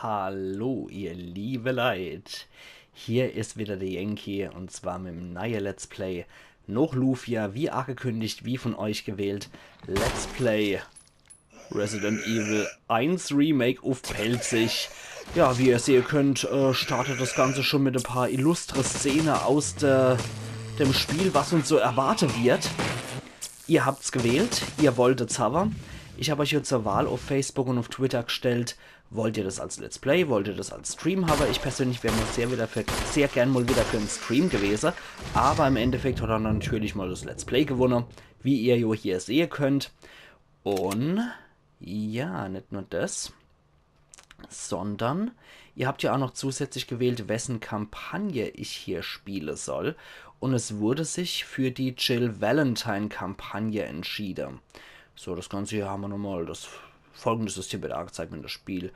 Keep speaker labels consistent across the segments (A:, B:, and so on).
A: Hallo, ihr liebe Leid. Hier ist wieder der Yankee und zwar mit dem neuen Let's Play noch Lufia, wie angekündigt, wie von euch gewählt. Let's Play Resident Evil 1 Remake auf Pelzig. Ja, wie ihr sehen könnt, startet das Ganze schon mit ein paar illustre Szenen aus dem Spiel, was uns so erwartet wird. Ihr habt's gewählt, ihr wolltet Cover. Ich habe euch hier zur Wahl auf Facebook und auf Twitter gestellt. Wollt ihr das als Let's Play, wollt ihr das als Stream haben? Ich persönlich wäre mal sehr gern mal wieder für einen Stream gewesen. Aber im Endeffekt hat er natürlich mal das Let's Play gewonnen, wie ihr hier sehen könnt. Und ja, nicht nur das, sondern ihr habt ja auch noch zusätzlich gewählt, wessen Kampagne ich hier spielen soll. Und es wurde sich für die Jill Valentine-Kampagne entschieden. So, das Ganze hier haben wir nochmal das folgende System wird angezeigt, wenn das Spiel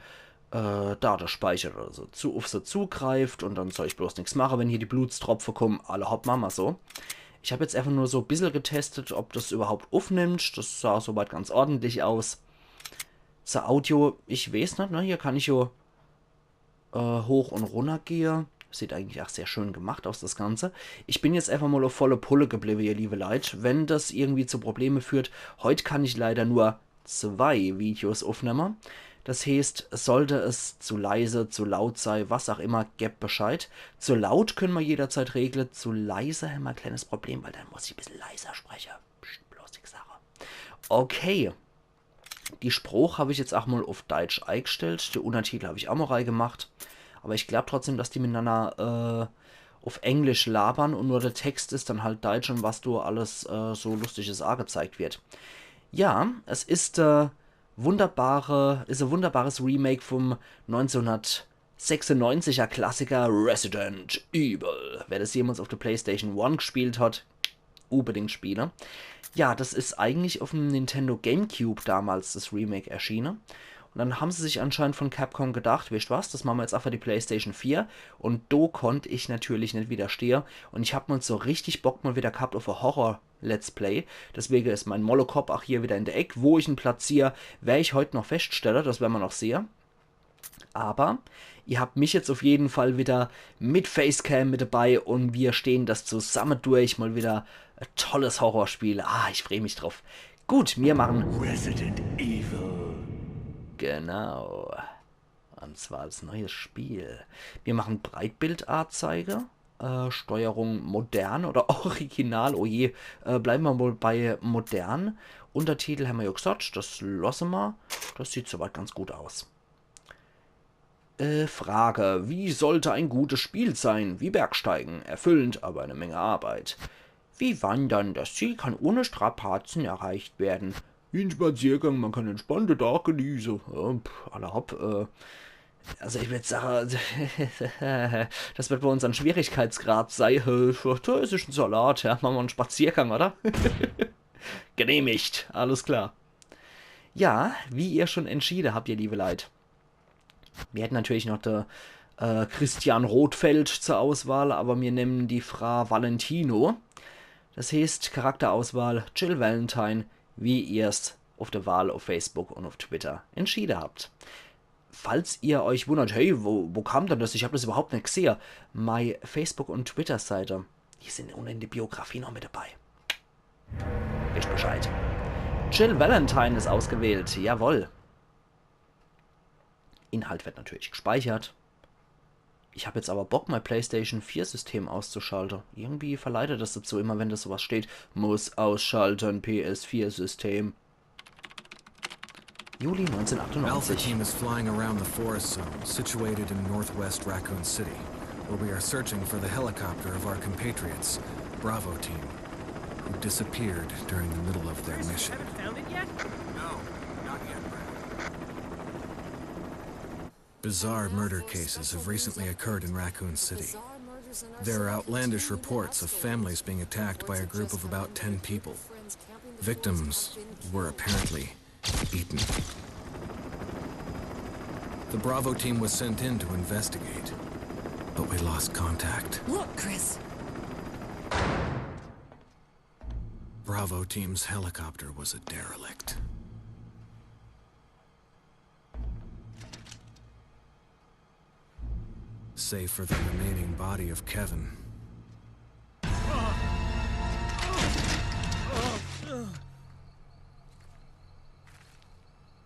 A: Datenspeicher oder so auf sie zugreift und dann soll ich bloß nichts machen, wenn hier die Blutstropfen kommen. Alle hopp, Mama so. Ich habe jetzt einfach nur so ein bisschen getestet, ob das überhaupt aufnimmt. Das sah soweit ganz ordentlich aus. Das Audio, ich weiß nicht, ne? Hier kann ich ja hoch und runter gehen. Sieht eigentlich auch sehr schön gemacht aus, das Ganze. Ich bin jetzt einfach mal auf volle Pulle geblieben, ihr liebe Leute. Wenn das irgendwie zu Problemen führt, heute kann ich leider nur 2 Videos aufnehmen. Das heißt, sollte es zu leise, zu laut sein, was auch immer, gebt Bescheid. Zu laut können wir jederzeit regeln, zu leise haben wir ein kleines Problem, weil dann muss ich ein bisschen leiser sprechen. Psst, bloß die Sache. Okay. Die Spruch habe ich jetzt auch mal auf Deutsch eingestellt. Die Untertitel habe ich auch mal reingemacht. Aber ich glaube trotzdem, dass die miteinander auf Englisch labern und nur der Text ist dann halt Deutsch und was du alles so lustiges angezeigt wird. Ja, es ist ein wunderbares Remake vom 1996er Klassiker Resident Evil. Wer das jemals auf der PlayStation 1 gespielt hat, unbedingt spielen. Ja, das ist eigentlich auf dem Nintendo GameCube damals das Remake erschienen. Und dann haben sie sich anscheinend von Capcom gedacht, wisst was, das machen wir jetzt auch für die PlayStation 4. Und da konnte ich natürlich nicht widerstehen. Und ich habe mal so richtig Bock mal wieder gehabt auf ein Horror-Let's Play. Deswegen ist mein Molokop auch hier wieder in der Ecke. Wo ich ihn platziere, werde ich heute noch feststellen. Das werden wir noch sehen. Aber ihr habt mich jetzt auf jeden Fall wieder mit Facecam mit dabei und wir stehen das zusammen durch. Mal wieder ein tolles Horrorspiel. Ah, ich freue mich drauf. Gut, wir machen Resident Evil. Genau. Und zwar als neues Spiel. Wir machen Breitbildanzeige. Steuerung modern oder original. Oh je, bleiben wir wohl bei modern. Untertitel haben wir ja gesagt, das lassen wir. Das sieht soweit ganz gut aus. Frage. Wie sollte ein gutes Spiel sein? Wie Bergsteigen. Erfüllend, aber eine Menge Arbeit. Wie Wandern. Das Ziel kann ohne Strapazen erreicht werden. Wie ein Spaziergang, man kann entspannte Tag genießen. Alle hopp, also ich würde sagen, das wird bei uns ein Schwierigkeitsgrad sein. Da ist ein Salat, ja, machen wir einen Spaziergang, oder? Genehmigt, alles klar. Ja, wie ihr schon entschieden habt, ihr liebe Leid. Wir hätten natürlich noch der Christian Rothfeld zur Auswahl, aber wir nehmen die Frau Valentino. Das heißt, Charakterauswahl Jill Valentine, wie ihr es auf der Wahl auf Facebook und auf Twitter entschieden habt. Falls ihr euch wundert, hey, wo kam denn das? Ich habe das überhaupt nicht gesehen. Meine Facebook- und Twitter-Seite, die sind unten in der Biografie noch mit dabei. Wisst Bescheid. Jill Valentine ist ausgewählt, jawohl. Inhalt wird natürlich gespeichert. Ich habe jetzt aber Bock, mein PlayStation 4 System auszuschalten. Irgendwie verleitet das dazu immer, wenn das sowas steht. Muss ausschalten, PS4 System. Juli 1998.
B: Alpha team is flying around the forest zone, situated in northwest Raccoon City, where we are searching for the helicopter of our compatriots, Bravo team, who disappeared during the middle of their mission.
C: Haven't found it yet?
B: No, not yet, Bizarre murder cases have recently occurred in Raccoon City. There are outlandish reports of families being attacked by a group of about 10 people. Victims were apparently eaten. The Bravo team was sent in to investigate, but we lost contact.
D: Look, Chris.
B: Bravo team's helicopter was a derelict. save for the remaining body of Kevin.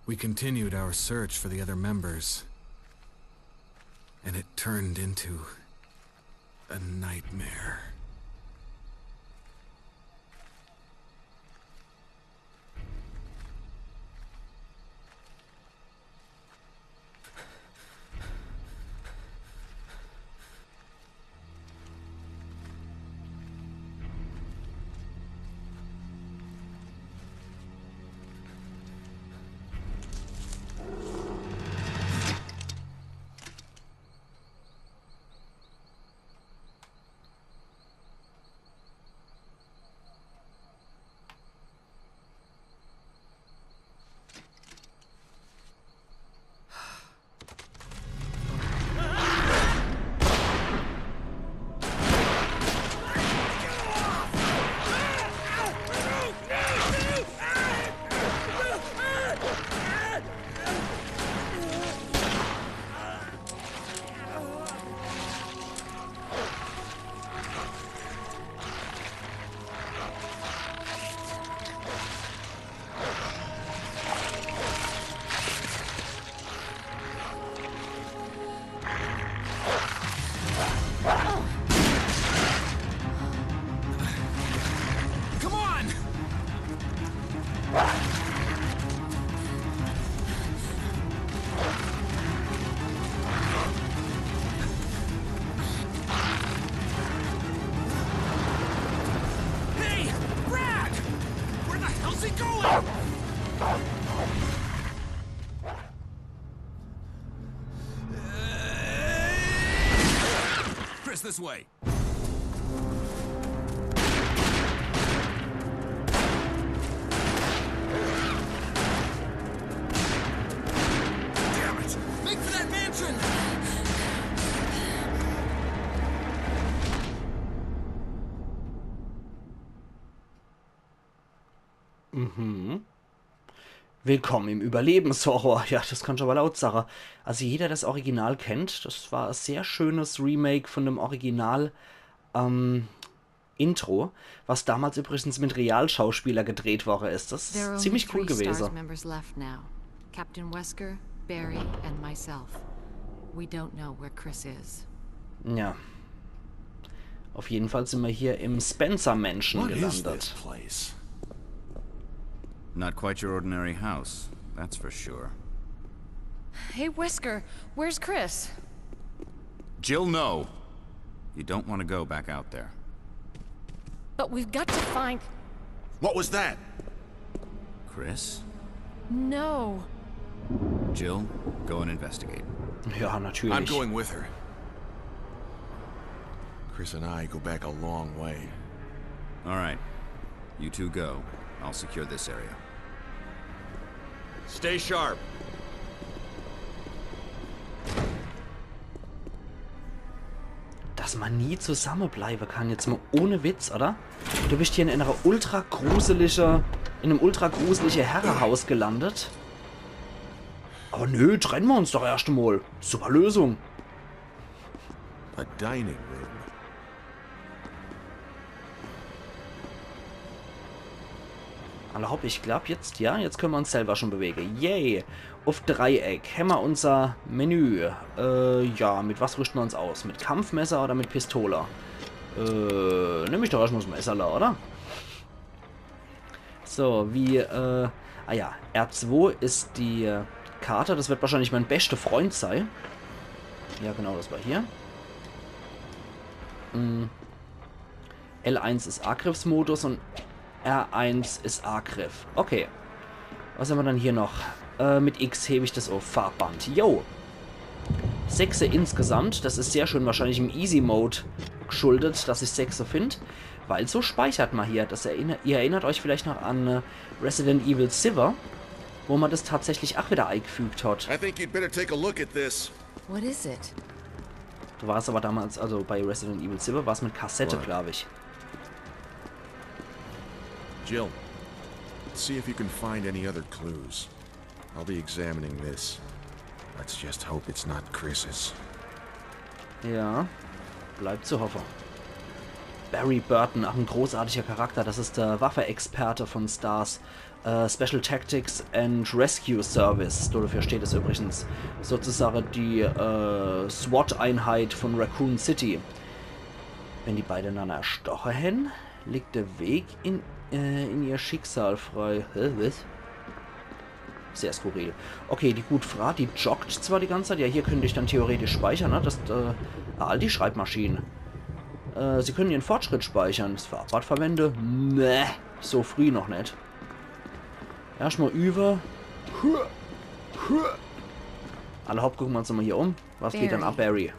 B: We continued our search for the other members, and it turned into a nightmare.
C: This way. Damn it! Make for that mansion!
A: Willkommen im Überlebenshorror. Ja, das kann schon mal laut sagen. Also jeder, der das Original kennt, das war ein sehr schönes Remake von dem Original Intro, was damals übrigens mit Realschauspieler gedreht worden ist. Das ist ziemlich cool gewesen.
D: Captain Wesker, Barry and myself. We don't know where Chris is.
A: Ja. Auf jeden Fall sind wir hier im Spencer Mansion gelandet.
C: Not quite your ordinary house, that's for sure.
D: Hey, Wesker, where's Chris?
C: Jill, no. You don't want to go back out there.
D: But we've got to find...
E: What was that?
C: Chris?
D: No.
C: Jill, go and investigate.
A: Ja, natürlich.
E: I'm going with her. Chris and I go back a long way.
C: All right. You two go. I'll secure this area.
E: Stay sharp.
A: Dass man nie zusammenbleiben kann, jetzt mal ohne Witz, oder? Du bist hier in einem ultra gruseligen Herrenhaus gelandet. Aber nö, trennen wir uns doch erst einmal. Super Lösung.
E: A dining room.
A: Alle hopp, ich glaube jetzt, ja, jetzt können wir uns selber schon bewegen. Yay! Auf Dreieck haben wir unser Menü. Ja, mit was rüsten wir uns aus? Mit Kampfmesser oder mit Pistole? Nehme ich doch erstmal das Messer, oder? So, ah ja, R2 ist die Karte. Das wird wahrscheinlich mein bester Freund sein. Ja, genau, das war hier. L1 ist Angriffsmodus und R1 ist Angriff. Okay. Was haben wir dann hier noch? Mit X hebe ich das auf. Farbband. Yo. 6 insgesamt. Das ist sehr schön wahrscheinlich im Easy Mode geschuldet, dass ich 6 finde. Weil so speichert man hier. Ihr erinnert euch vielleicht noch an Resident Evil 7, wo man das tatsächlich auch wieder eingefügt hat.
E: I think you'd better take a look at this.
D: What is it?
A: Du warst aber damals, also bei Resident Evil 7 war es mit Kassette, glaube ich.
E: Jill, see if you can find any other clues. I'll be examining this. Let's just hope it's not Chris's.
A: Ja, bleibt zu hoffen. Barry Burton, auch ein großartiger Charakter. Das ist der Waffe-Experte von STARS. Special Tactics and Rescue Service. Dafür steht es übrigens. Sozusagen die SWAT-Einheit von Raccoon City. Wenn die beiden einander erstochen hätten, liegt der Weg in ihr Schicksal frei. Hä, was? Sehr skurril. Okay, die Gutfrau, die joggt zwar die ganze Zeit. Ja, hier könnte ich dann theoretisch speichern, ne? Das all die Schreibmaschinen. Sie können ihren Fortschritt speichern. Das Fahrrad verwende? Ne, so früh noch nicht. Erstmal über. Alle Haupt gucken wir uns nochmal hier um. Was geht dann ab, Barry?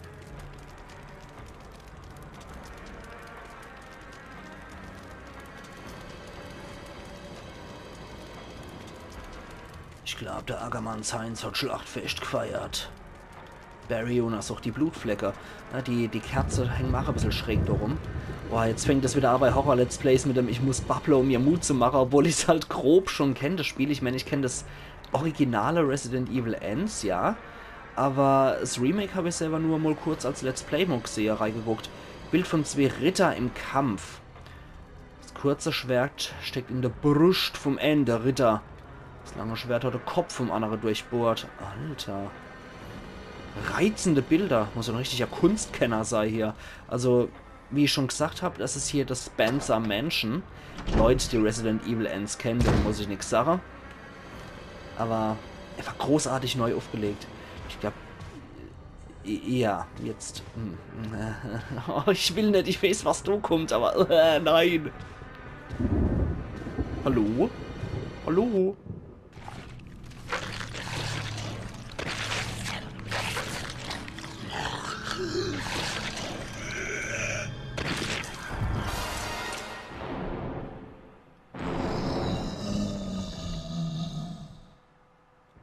A: Ich glaube, der Ackermanns Heinz hat Schlachtfest gefeiert. Barry und auch die Blutflecke. Ja, die Kerze hängen auch ein bisschen schräg darum. Boah, jetzt fängt das wieder an bei Horror-Let's Plays mit dem ich muss babbeln, um mir Mut zu machen, obwohl ich es halt grob schon kenne, das Spiel. Ich meine, ich kenne das originale Resident Evil Ends, ja. Aber das Remake habe ich selber nur mal kurz als Let's Play-Mod-Serie reingeguckt. Bild von zwei Ritter im Kampf. Das kurze Schwert steckt in der Brust vom Ende, Ritter. Das lange Schwert hat den Kopf vom anderen durchbohrt. Alter. Reizende Bilder. Muss ein richtiger Kunstkenner sein hier. Also, wie ich schon gesagt habe, das ist hier das Spencer Mansion. Leute, die Resident Evil Ends kennen, dann muss ich nichts sagen. Aber er war großartig neu aufgelegt. Ich glaube, ja, jetzt. Oh, ich will nicht, ich weiß, was da kommt, aber nein. Hallo? Hallo?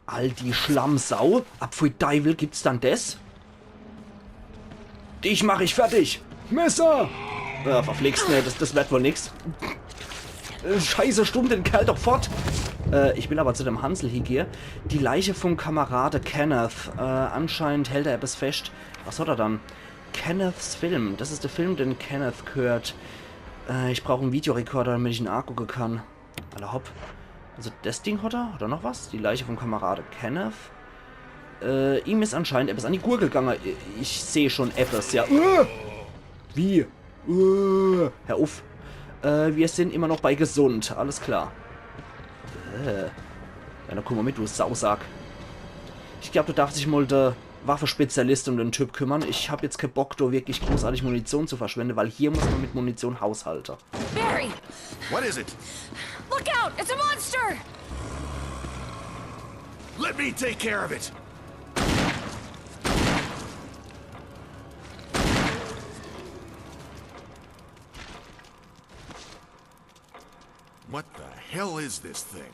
A: All die Schlammsau. Abpfui Teufel, gibt's dann das? Dich mach ich fertig. Messer! Ja, verflixt, ne, das wird wohl nix. Scheiße, stumm den Kerl doch fort. Ich will aber zu dem Hansel hier. Die Leiche vom Kamerade Kenneth. Anscheinend hält er etwas fest. Was hat er dann? Kenneths Film. Das ist der Film, den Kenneth gehört. Ich brauche einen Videorekorder, damit ich ihn angucken kann. Alle hopp. Also das Ding hat er? Hat er noch was? Die Leiche vom Kamerade Kenneth. Ihm ist anscheinend etwas an die Gurgel gegangen. Ich sehe schon etwas, ja. Wie? Hör auf. Wir sind immer noch bei gesund. Alles klar. Ja, dann guck mal mit, du Sausack. Ich glaube, du darfst dich mal der Waffenspezialist um den Typ kümmern. Ich habe jetzt keinen Bock, da wirklich großartig Munition zu verschwenden, weil hier muss man mit Munition haushalten.
D: Barry!
E: What is it?
D: Look out! It's a monster!
E: Let me take care of it! What the hell is this thing?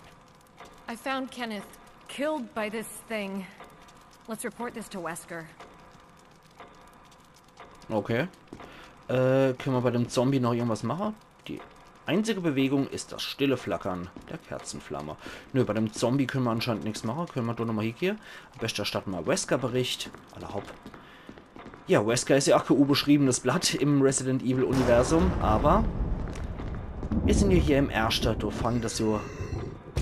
F: I found Kenneth killed by this thing. Let's report this to Wesker.
A: Okay. Können wir bei dem Zombie noch irgendwas machen? Die einzige Bewegung ist das stille Flackern der Kerzenflamme. Nö, bei dem Zombie können wir anscheinend nichts machen. Können wir doch nochmal hier. Am besten erstatten wir Wesker-Bericht. Aller hopp. Ja, Wesker ist ja auch kein beschriebenes Blatt im Resident Evil-Universum, aber wir sind ja hier im Erster. Da fängt das so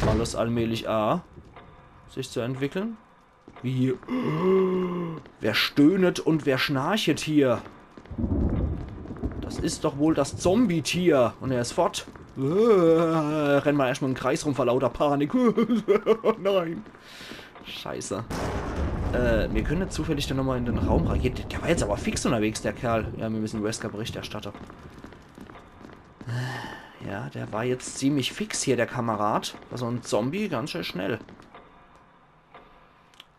A: alles allmählich an, sich zu entwickeln. Wie? Wer stöhnet und wer schnarcht hier? Das ist doch wohl das Zombie-Tier. Und er ist fort. Rennen wir erstmal im Kreis rum vor lauter Panik. Nein. Scheiße. Wir können jetzt zufällig dann nochmal in den Raum rein. Der war jetzt aber fix unterwegs, der Kerl. Ja, wir müssen Wesker Berichterstatter. Ja, der war jetzt ziemlich fix hier, der Kamerad. Also ein Zombie, ganz schön schnell.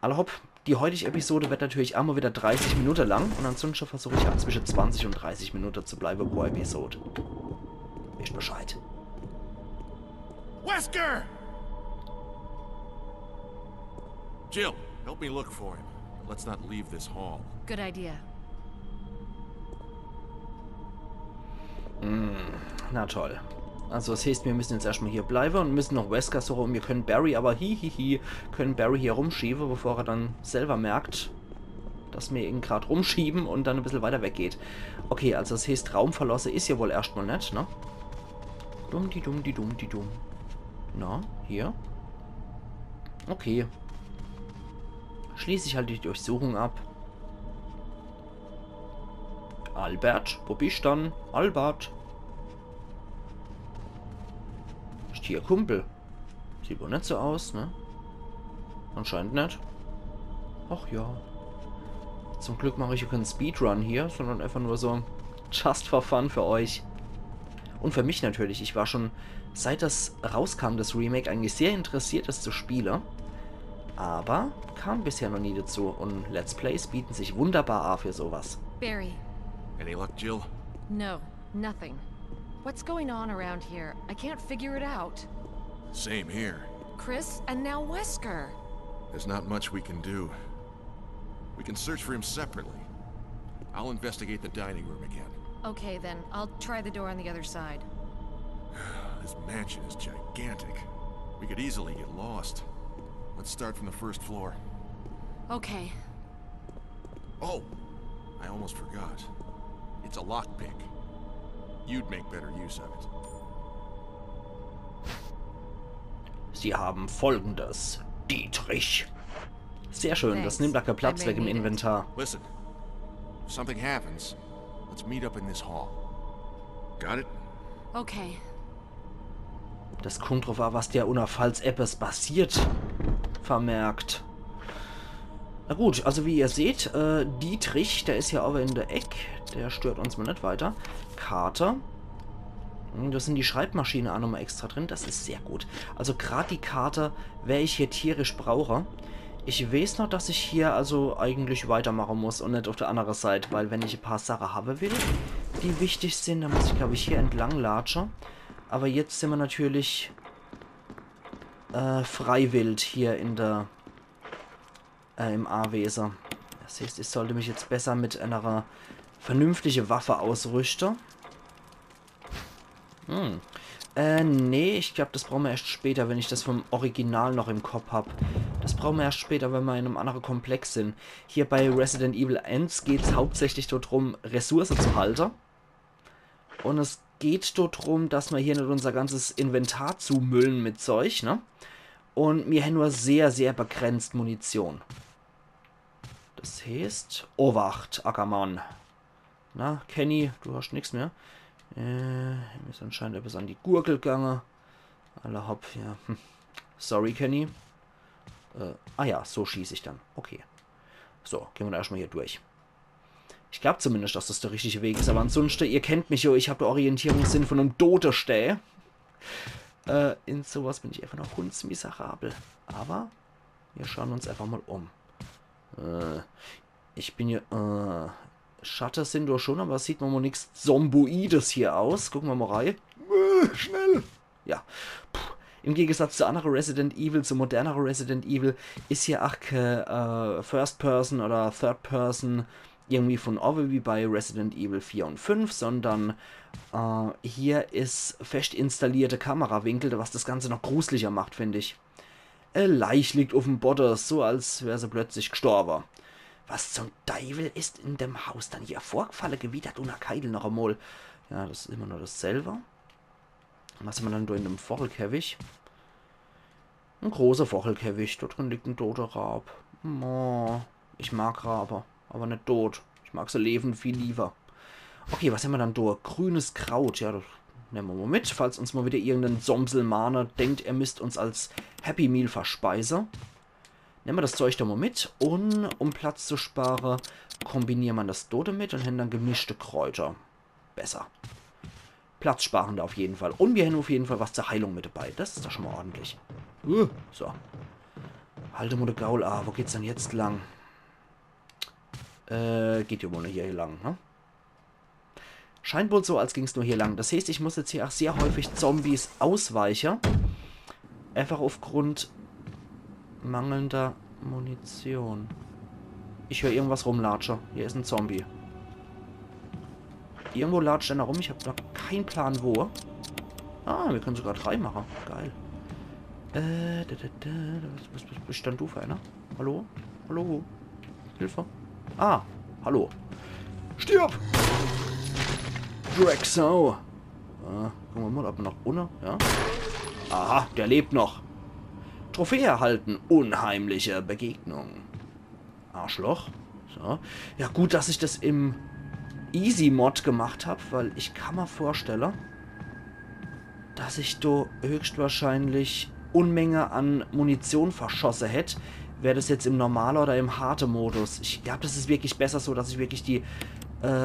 A: Alle hopp, die heutige Episode wird natürlich einmal wieder 30 Minuten lang. Und ansonsten versuche ich auch zwischen 20 und 30 Minuten zu bleiben pro Episode. Wisst Bescheid.
E: Wesker! Jill, help me look for him. Let's not leave this hall.
F: Good idea.
A: Na toll. Also das heißt, wir müssen jetzt erstmal hier bleiben und müssen noch Wesker suchen. Und wir können Barry aber können Barry hier rumschieben, bevor er dann selber merkt, dass wir ihn gerade rumschieben und dann ein bisschen weiter weggeht. Okay, also das heißt, Raumverlasse ist ja wohl erstmal nicht, ne? Dumm, die dumm, die dumm, die dumm. Na, hier. Okay. Schließe ich halt die Durchsuchung ab. Albert, wo bist du dann? Albert. Ist hier Kumpel? Sieht wohl nicht so aus, ne? Anscheinend nicht. Ach ja. Zum Glück mache ich hier keinen Speedrun hier, sondern einfach nur so just for fun für euch. Und für mich natürlich. Ich war schon, seit das rauskam, das Remake, eigentlich sehr interessiert, das zu spielen. Aber kam bisher noch nie dazu. Und Let's Plays bieten sich wunderbar an für sowas.
F: Barry.
E: Any luck, Jill?
F: No, nothing. What's going on around here? I can't figure it out.
E: Same here.
F: Chris and now Wesker.
E: There's not much we can do. We can search for him separately. I'll investigate the dining room again.
F: Okay then, I'll try the door on the other side.
E: This mansion is gigantic. We could easily get lost. Let's start from the first floor.
F: Okay.
E: Oh, I almost forgot. It's a lockpick. You'd make better use of it.
A: Sie haben Folgendes. Dietrich. Sehr schön, das nimmt keinen Platz weg im Inventar.
E: Listen, if something happens, let's meet up in this hall. Got it?
F: Okay.
A: Das kommt drauf an, was der falls etwas passiert vermerkt. Na gut, also wie ihr seht, Dietrich, der ist ja aber in der Ecke. Der stört uns mal nicht weiter. Karte. Da sind die Schreibmaschine auch nochmal extra drin. Das ist sehr gut. Also gerade die Karte, wer ich hier tierisch brauche. Ich weiß noch, dass ich hier also eigentlich weitermachen muss und nicht auf der anderen Seite. Weil wenn ich ein paar Sachen haben will, die wichtig sind, dann muss ich, glaube ich, hier entlang latschen. Aber jetzt sind wir natürlich freiwillig hier in der im A-Weser. Das heißt, ich sollte mich jetzt besser mit einer vernünftigen Waffe ausrüsten. Nee, ich glaube, das brauchen wir erst später, wenn ich das vom Original noch im Kopf habe. Das brauchen wir erst später, wenn wir in einem anderen Komplex sind. Hier bei Resident Evil 1 geht es hauptsächlich darum, Ressourcen zu halten. Und es geht darum, dass wir hier nicht unser ganzes Inventar zumüllen mit Zeug, ne? Und wir haben nur sehr, sehr begrenzt Munition. Das heißt, Obacht, Ackermann. Na, Kenny, du hast nichts mehr. Mir ist anscheinend etwas an die Gurgel gegangen. Alle hopp, ja. Sorry, Kenny. Ja, so schieße ich dann. Okay. So, gehen wir da erstmal hier durch. Ich glaube zumindest, dass das der richtige Weg ist. Aber ansonsten, ihr kennt mich ja, ich habe den Orientierungssinn von einem Todessteh. In sowas bin ich einfach noch hundsmiserabel. Aber wir schauen uns einfach mal um. Ich bin hier... Shutter sind doch schon, aber sieht man mal nichts Zomboides hier aus. Gucken wir mal rein. Schnell! Ja. Puh. Im Gegensatz zu anderen Resident Evil, zu moderneren Resident Evil, ist hier auch kein First Person oder Third Person irgendwie von oben wie bei Resident Evil 4 und 5, sondern hier ist fest installierte Kamerawinkel, was das Ganze noch gruseliger macht, finde ich. Leich liegt auf dem Boden, so als wäre sie plötzlich gestorben. Was zum Teufel ist in dem Haus dann hier vorgefallen, gewittert und Keidel noch einmal? Ja, das ist immer nur dasselbe. Was haben wir dann da in dem Vochelkäfig? Ein großer Vochelkäfig. Dort drin liegt ein toter Rab. Oh, ich mag Rabe, aber nicht tot. Ich mag sie leben viel lieber. Okay, was haben wir dann da? Grünes Kraut. Ja, das nehmen wir mal mit, falls uns mal wieder irgendein Somselmaner denkt, er müsst uns als Happy Meal verspeisen. Nehmen wir das Zeug da mal mit und um Platz zu sparen, kombinieren wir das Dode mit und haben dann gemischte Kräuter. Besser. Platzsparender auf jeden Fall. Und wir haben auf jeden Fall was zur Heilung mit dabei. Das ist doch schon mal ordentlich. So. Halte mal den Gaul an. Wo geht's denn jetzt lang? Geht ja wohl hier lang, ne? Scheint wohl so, als ging es nur hier lang. Das heißt, ich muss jetzt hier auch sehr häufig Zombies ausweichen. Einfach aufgrund mangelnder Munition. Ich höre irgendwas rumlatschen. Hier ist ein Zombie. Irgendwo latscht einer rum. Ich habe noch keinen Plan wo. Ah, wir können sogar 3 machen. Geil. Was bist dann du für einer? Hallo? Hallo? Hilfe? Ah, hallo. Stirb! Drexo! Gucken wir mal, ob er noch ohne... Ja. Aha, der lebt noch. Trophäe erhalten. Unheimliche Begegnung. Arschloch. So. Ja, gut, dass ich das im Easy-Mod gemacht habe, weil ich kann mir vorstellen, dass ich da höchstwahrscheinlich Unmenge an Munition verschossen hätte. Wäre das jetzt im Normal- oder im harte Modus. Ich glaube, das ist wirklich besser so, dass ich wirklich die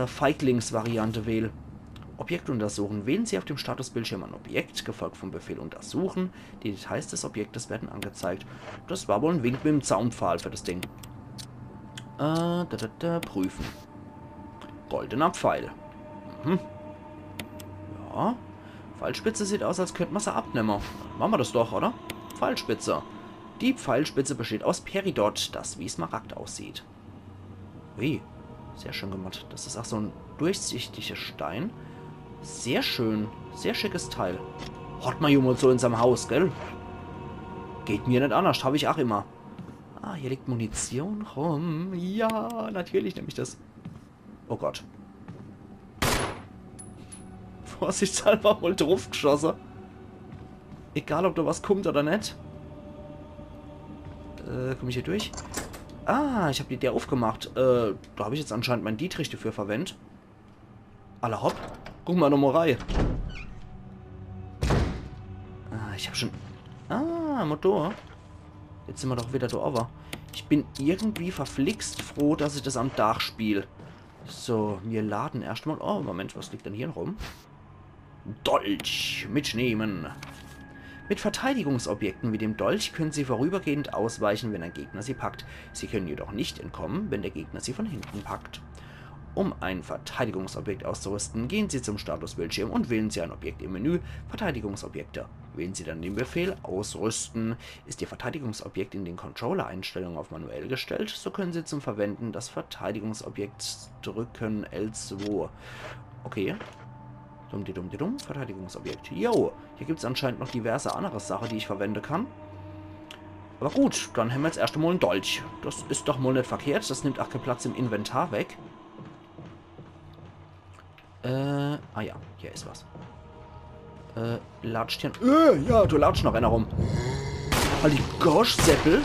A: Feiglings-Variante wähle. Objekt untersuchen. Wählen Sie auf dem Statusbildschirm ein Objekt, gefolgt vom Befehl untersuchen. Die Details des Objektes werden angezeigt. Das war wohl ein Wink mit dem Zaunpfahl für das Ding. Prüfen. Goldener Pfeil. Mhm. Ja. Pfeilspitze sieht aus, als könnte man sie abnehmen. Machen wir das doch, oder? Pfeilspitze. Die Pfeilspitze besteht aus Peridot, das wie Smaragd aussieht. Ui. Sehr schön gemacht. Das ist auch so ein durchsichtiger Stein. Sehr schön. Sehr schickes Teil. Hat man jemand so in seinem Haus, gell? Geht mir nicht anders. Habe ich auch immer. Ah, hier liegt Munition rum. Ja, natürlich nehme ich das. Oh Gott. Vorsichtshalber mal drauf geschossen. Egal, ob da was kommt oder nicht. Komme ich hier durch? Ah, ich habe die der aufgemacht. Da habe ich jetzt anscheinend meinen Dietrich dafür verwendet. Alle hopp. Guck mal, nochmal rein. Ah, ich habe schon... Ah, Motor. Jetzt sind wir doch wieder da over. Ich bin irgendwie verflixt froh, dass ich das am Dach spiele. So, wir laden erstmal... Oh, Moment, was liegt denn hier rum? Dolch mitnehmen. Mit Verteidigungsobjekten wie dem Dolch können Sie vorübergehend ausweichen, wenn ein Gegner Sie packt. Sie können jedoch nicht entkommen, wenn der Gegner Sie von hinten packt. Um ein Verteidigungsobjekt auszurüsten, gehen Sie zum Statusbildschirm und wählen Sie ein Objekt im Menü Verteidigungsobjekte. Wählen Sie dann den Befehl Ausrüsten. Ist Ihr Verteidigungsobjekt in den Controller-Einstellungen auf manuell gestellt, so können Sie zum Verwenden das Verteidigungsobjekt drücken L2. Okay. Dumm, Verteidigungsobjekt. Jo, hier gibt es anscheinend noch diverse andere Sachen, die ich verwenden kann. Aber gut, dann haben wir jetzt erst einmal einen Dolch. Das ist doch mal nicht verkehrt. Das nimmt auch keinen Platz im Inventar weg. Ah ja, hier ist was. Latscht hier... ja, du latscht noch einer rum. Halt die Gosh, Seppel.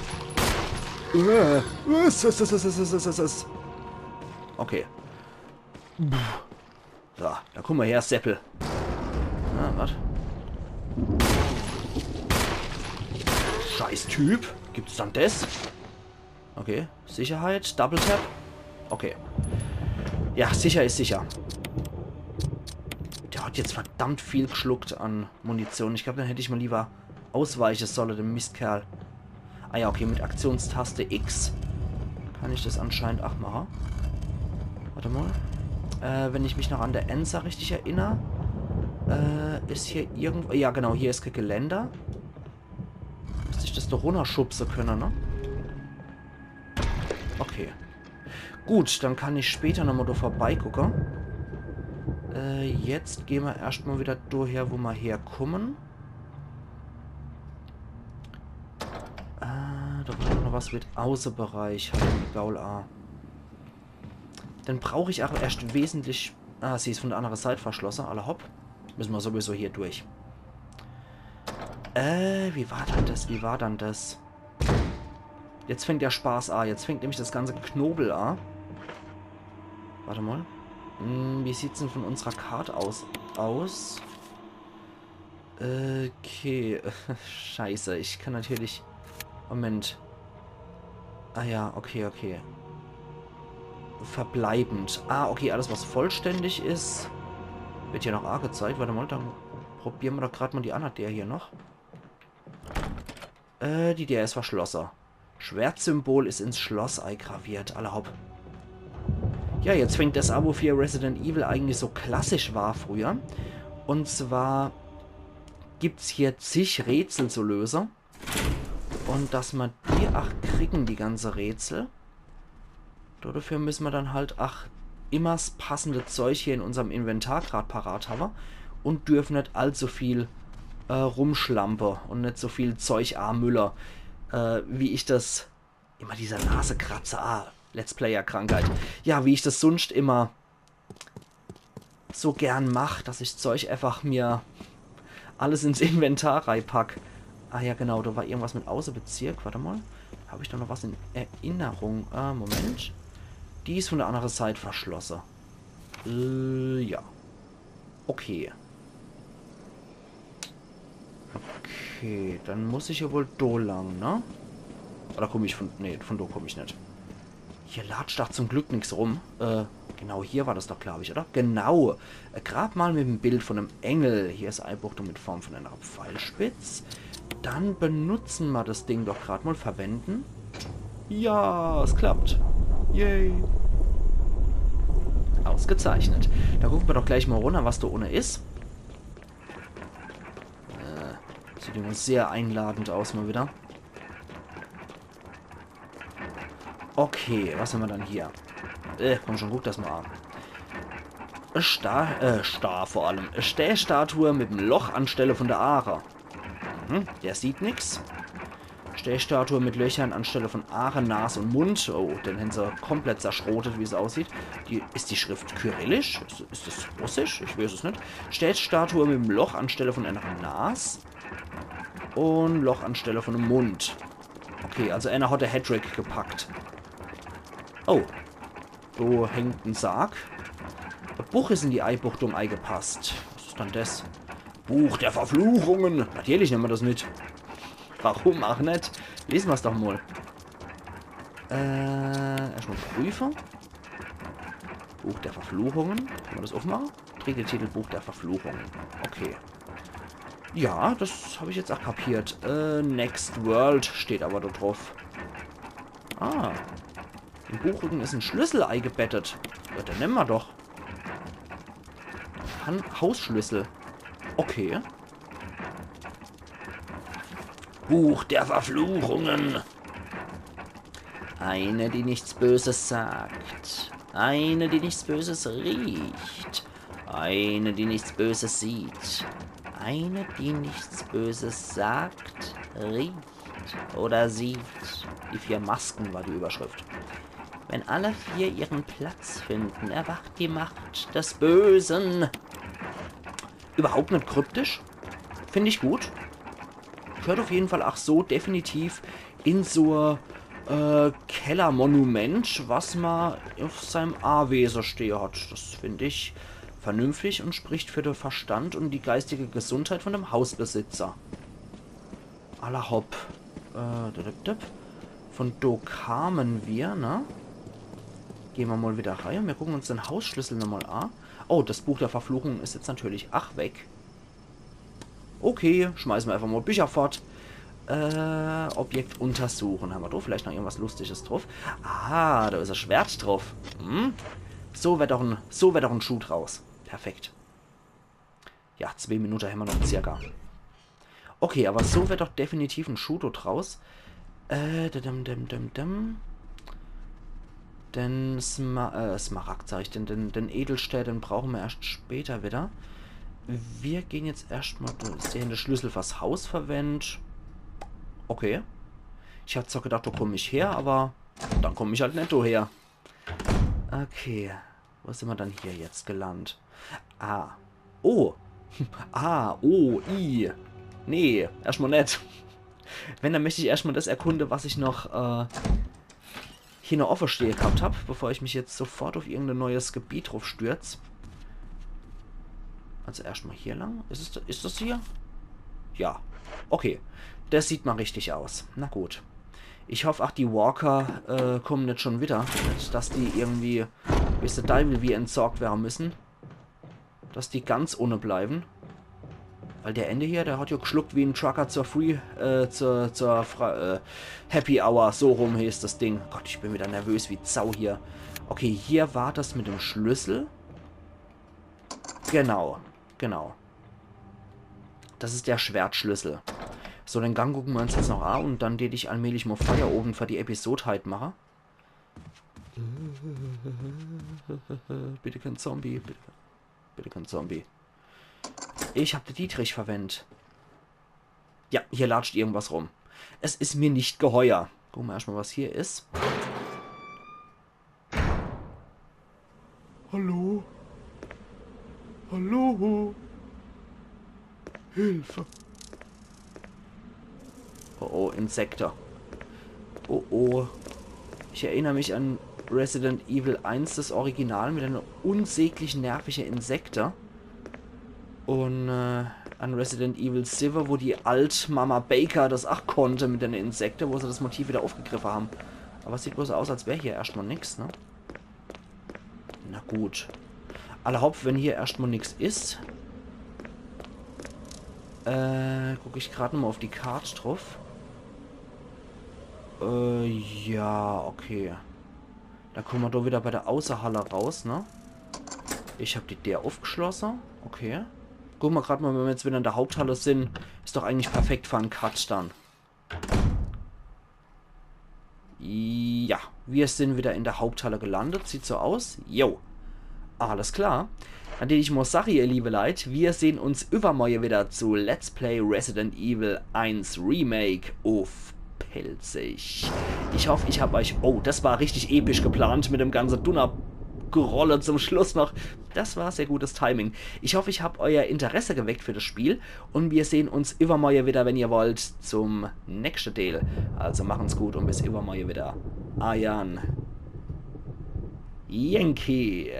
A: Okay. So, da gucken wir her, Seppel. Ah, was? Scheiß Typ. Gibt's dann das? Okay. Sicherheit. Double Tap. Okay. Ja, sicher ist sicher. Der hat jetzt verdammt viel geschluckt an Munition. Ich glaube, dann hätte ich mal lieber ausweichen sollen, dem Mistkerl. Ah ja, okay, mit Aktionstaste X kann ich das anscheinend auch machen. Warte mal. Wenn ich mich noch an der Ensa richtig erinnere, ist hier irgendwo... Ja, genau, hier ist kein Geländer. Müsste ich das doch runterschubsen können, ne? Okay. Gut, dann kann ich später nochmal da vorbeigucken. Jetzt gehen wir erstmal wieder daher, wo wir herkommen. Da war noch was mit Außenbereich. Gaul A. Dann brauche ich auch erst wesentlich... Ah, sie ist von der anderen Seite verschlossen. Alle hopp. Müssen wir sowieso hier durch. Wie war dann das? Wie war dann das? Jetzt fängt der Spaß an. Jetzt fängt nämlich das ganze Knobel an. Warte mal. Wie sieht es denn von unserer Karte aus? Okay. Scheiße. Ich kann natürlich... Moment. Ah ja, okay, okay. Verbleibend. Ah, okay, alles was vollständig ist, wird hier noch A gezeigt. Warte mal, dann probieren wir doch gerade mal die andere der hier noch. Die der ist verschlossen. Schwertsymbol ist ins Schloss eingraviert. Alle hopp. Ja, jetzt fängt das an, wofür Resident Evil eigentlich so klassisch war früher. Und zwar gibt es hier zig Rätsel zu lösen. Und dass wir die kriegen, die ganze Rätsel. Dafür müssen wir dann halt immer das passende Zeug hier in unserem Inventar gerade parat haben. Und dürfen nicht allzu viel rumschlampe und nicht so viel Zeug Müller. Wie ich das... Immer dieser Nasekratzer. Let's Player-Krankheit. Ja, wie ich das sonst immer so gern mache, dass ich Zeug einfach mir alles ins Inventar reinpack. Ah ja, genau, da war irgendwas mit Außenbezirk. Warte mal. Habe ich da noch was in Erinnerung? Moment. Die ist von der anderen Seite verschlossen. Ja. Okay. Okay, dann muss ich ja wohl do lang, ne? Oder komme ich von... Ne, von do komme ich nicht. Hier latscht doch zum Glück nichts rum. Genau, hier war das doch, glaube ich, oder? Genau. Grab mal mit dem Bild von einem Engel. Hier ist Einbuchtung mit Form von einer Pfeilspitz. Dann benutzen wir das Ding doch gerade mal. Verwenden. Ja, es klappt. Yay. Ausgezeichnet. Da gucken wir doch gleich mal runter, was da ohne ist. Sieht immer sehr einladend aus mal wieder. Okay, was haben wir dann hier? Komm schon, guck das mal an. Star vor allem. Stellstatue mit dem Loch anstelle von der Aare. Der sieht nichts. Stellstatue mit Löchern anstelle von Aare, Nase und Mund. Oh, den haben sie komplett zerschrotet, wie es aussieht. Ist die Schrift kyrillisch? Ist das russisch? Ich weiß es nicht. Stellstatue mit dem Loch anstelle von einer Nase. Und Loch anstelle von einem Mund. Okay, also einer hat der Hattrick gepackt. Oh. So hängt ein Sarg. Das Buch ist in die Einbuchtung eingepasst. Was ist dann das? Buch der Verfluchungen. Natürlich nehmen wir das mit. Warum auch nicht? Lesen wir es doch mal. Erstmal prüfen. Buch der Verfluchungen. Können wir das aufmachen? Titel Buch der Verfluchungen. Okay. Ja, das habe ich jetzt auch kapiert. Next World steht aber da drauf. Ah. Im Buchrücken ist ein Schlüssel eingebettet. Ja, den nehmen wir doch. Hausschlüssel. Okay. Buch der Verfluchungen. Eine, die nichts Böses sagt. Eine, die nichts Böses riecht. Eine, die nichts Böses sieht. Eine, die nichts Böses sagt, riecht oder sieht. Die 4 Masken war die Überschrift. Wenn alle 4 ihren Platz finden, erwacht die Macht des Bösen. Überhaupt nicht kryptisch. Finde ich gut. Gehört auf jeden Fall auch so definitiv in so Kellermonument, was man auf seinem A-Wesen stehen hat. Das finde ich vernünftig und spricht für den Verstand und die geistige Gesundheit von dem Hausbesitzer. Aller hopp. Von do kamen wir, ne? Gehen wir mal wieder rein. Wir gucken uns den Hausschlüssel nochmal an. Oh, das Buch der Verfluchung ist jetzt natürlich weg. Okay, schmeißen wir einfach mal Bücher fort. Objekt untersuchen. Haben wir da vielleicht noch irgendwas Lustiges drauf? Ah, da ist ein Schwert drauf. So wird doch ein Schuh draus. Perfekt. Ja, 2 Minuten haben wir noch circa. Okay, aber so wird doch definitiv ein Schuh draus. Den Smaragd, sag ich, den Edelstahl, den brauchen wir erst später wieder. Wir gehen jetzt erstmal den Schlüssel fürs Haus verwenden. Okay. Ich hatte zwar gedacht, da komme ich her, aber dann komme ich halt nicht her. Okay. Wo sind wir dann hier jetzt gelandet? Ah. Oh. Ah, oh, i. Nee, erstmal nicht. Wenn, dann möchte ich erstmal das erkunden, was ich noch hier noch offen stehen gehabt habe, bevor ich mich jetzt sofort auf irgendein neues Gebiet drauf stürze. Also erstmal hier lang. Ist das hier? Ja. Okay. Das sieht mal richtig aus. Na gut. Ich hoffe, ach, die Walker kommen nicht schon wieder. Nicht, dass die irgendwie, wie es der Teufel wie entsorgt werden müssen. Dass die ganz ohne bleiben. Weil der Ende hier, der hat ja geschluckt wie ein Trucker zur Happy Hour. So rum hieß das Ding. Gott, ich bin wieder nervös wie Sau hier. Okay, hier war das mit dem Schlüssel. Genau, genau. Das ist der Schwertschlüssel. So, den Gang gucken wir uns jetzt noch an und dann den ich allmählich mal Feierabend für die Episode halt mache. Bitte kein Zombie, bitte kein Zombie. Ich habe den Dietrich verwendet. Ja, hier latscht irgendwas rum. Es ist mir nicht geheuer. Gucken wir erstmal, was hier ist. Hallo? Hilfe. Oh, oh, Insekte. Oh, oh. Ich erinnere mich an Resident Evil 1, das Original, mit einer unsäglich nervigen Insekte. Und an Resident Evil 7, wo die Alt-Mama Baker das auch konnte mit den Insekten, wo sie das Motiv wieder aufgegriffen haben. Aber es sieht bloß aus, als wäre hier erstmal nichts, ne? Na gut. Aller Haupt, wenn hier erstmal nichts ist, gucke ich gerade mal auf die Karte drauf. Ja, okay. Da kommen wir doch wieder bei der Außerhalle raus, ne? Ich habe die der aufgeschlossen. Okay. Gucken wir gerade mal, wenn wir jetzt wieder in der Haupthalle sind. Ist doch eigentlich perfekt für einen Cut dann. Ja, wir sind wieder in der Haupthalle gelandet. Sieht so aus. Jo. Alles klar. Dann ich muss sagen, ihr liebe Leute, wir sehen uns übermorgen wieder zu Let's Play Resident Evil 1 Remake auf Pelzig. Ich hoffe, ich habe euch... Oh, das war richtig episch geplant mit dem ganzen Dunner-Gerolle zum Schluss noch. Das war sehr gutes Timing. Ich hoffe, ich habe euer Interesse geweckt für das Spiel. Und wir sehen uns übermorgen wieder, wenn ihr wollt, zum nächsten Teil. Also machen's gut und bis übermorgen wieder. Ayan. Yankee.